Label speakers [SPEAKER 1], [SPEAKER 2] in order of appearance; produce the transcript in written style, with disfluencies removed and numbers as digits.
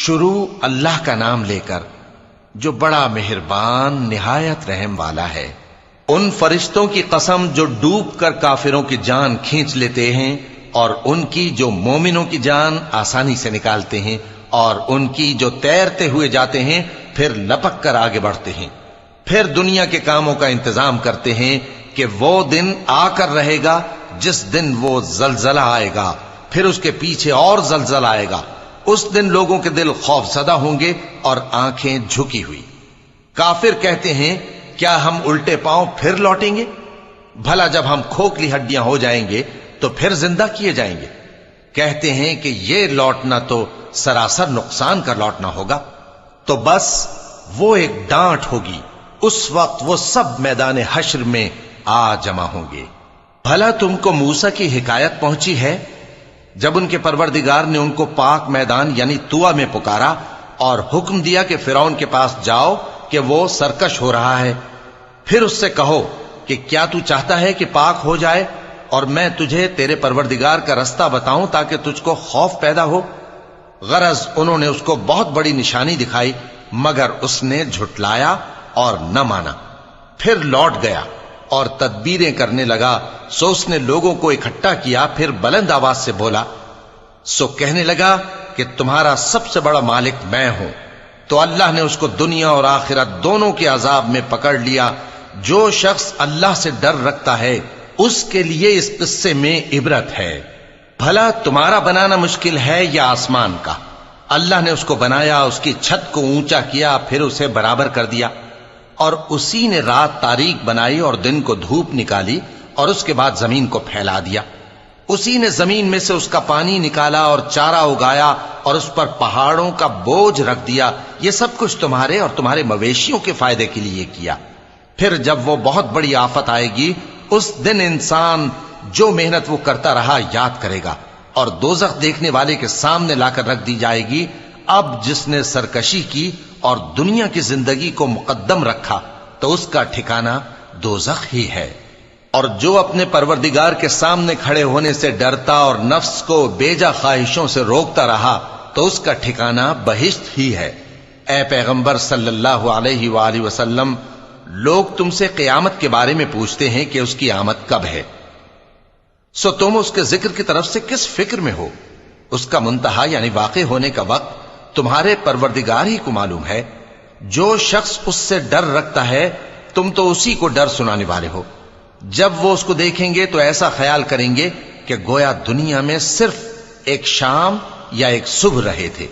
[SPEAKER 1] شروع اللہ کا نام لے کر جو بڑا مہربان نہایت رحم والا ہے۔ ان فرشتوں کی قسم جو ڈوب کر کافروں کی جان کھینچ لیتے ہیں، اور ان کی جو مومنوں کی جان آسانی سے نکالتے ہیں، اور ان کی جو تیرتے ہوئے جاتے ہیں پھر لپک کر آگے بڑھتے ہیں، پھر دنیا کے کاموں کا انتظام کرتے ہیں کہ وہ دن آ کر رہے گا جس دن وہ زلزلہ آئے گا، پھر اس کے پیچھے اور زلزلہ آئے گا۔ اس دن لوگوں کے دل خوف زدہ ہوں گے اور آنکھیں جھکی ہوئی۔ کافر کہتے ہیں کیا ہم الٹے پاؤں پھر لوٹیں گے؟ بھلا جب ہم کھوکھلی ہڈیاں ہو جائیں گے تو پھر زندہ کیے جائیں گے؟ کہتے ہیں کہ یہ لوٹنا تو سراسر نقصان کر لوٹنا ہوگا۔ تو بس وہ ایک ڈانٹ ہوگی، اس وقت وہ سب میدان حشر میں آ جمع ہوں گے۔ بھلا تم کو موسیٰ کی حکایت پہنچی ہے جب ان کے پروردگار نے ان کو پاک میدان یعنی طویٰ میں پکارا اور حکم دیا کہ فرعون کے پاس جاؤ کہ وہ سرکش ہو رہا ہے، پھر اس سے کہو کہ کیا تو چاہتا ہے کہ پاک ہو جائے اور میں تجھے تیرے پروردگار کا رستہ بتاؤں تاکہ تجھ کو خوف پیدا ہو؟ غرض انہوں نے اس کو بہت بڑی نشانی دکھائی مگر اس نے جھٹلایا اور نہ مانا، پھر لوٹ گیا اور تدبیریں کرنے لگا۔ سو اس نے لوگوں کو اکٹھا کیا، پھر بلند آواز سے بولا، سو کہنے لگا کہ تمہارا سب سے بڑا مالک میں ہوں۔ تو اللہ نے اس کو دنیا اور آخرت دونوں کے عذاب میں پکڑ لیا۔ جو شخص اللہ سے ڈر رکھتا ہے اس کے لیے اس قصے میں عبرت ہے۔ بھلا تمہارا بنانا مشکل ہے یا آسمان کا؟ اللہ نے اس کو بنایا، اس کی چھت کو اونچا کیا، پھر اسے برابر کر دیا، اور اسی نے رات تاریک بنائی اور دن کو دھوپ نکالی، اور اس کے بعد زمین کو پھیلا دیا۔ اسی نے زمین میں سے اس کا پانی نکالا اور چارہ اگایا اور اس پر پہاڑوں کا بوجھ رکھ دیا۔ یہ سب کچھ تمہارے اور تمہارے مویشیوں کے فائدے کے لیے کیا۔ پھر جب وہ بہت بڑی آفت آئے گی اس دن انسان جو محنت وہ کرتا رہا یاد کرے گا، اور دوزخ دیکھنے والے کے سامنے لا کر رکھ دی جائے گی۔ اب جس نے سرکشی کی اور دنیا کی زندگی کو مقدم رکھا تو اس کا ٹھکانہ دوزخ ہی ہے۔ اور جو اپنے پروردگار کے سامنے کھڑے ہونے سے ڈرتا اور نفس کو بیجا خواہشوں سے روکتا رہا تو اس کا ٹھکانہ بہشت ہی ہے۔ اے پیغمبر صلی اللہ علیہ وآلہ وسلم، لوگ تم سے قیامت کے بارے میں پوچھتے ہیں کہ اس کی آمد کب ہے، سو تم اس کے ذکر کی طرف سے کس فکر میں ہو؟ اس کا منتہا یعنی واقع ہونے کا وقت تمہارے پروردگار ہی کو معلوم ہے۔ جو شخص اس سے ڈر رکھتا ہے تم تو اسی کو ڈر سنانے والے ہو۔ جب وہ اس کو دیکھیں گے تو ایسا خیال کریں گے کہ گویا دنیا میں صرف ایک شام یا ایک صبح رہے تھے۔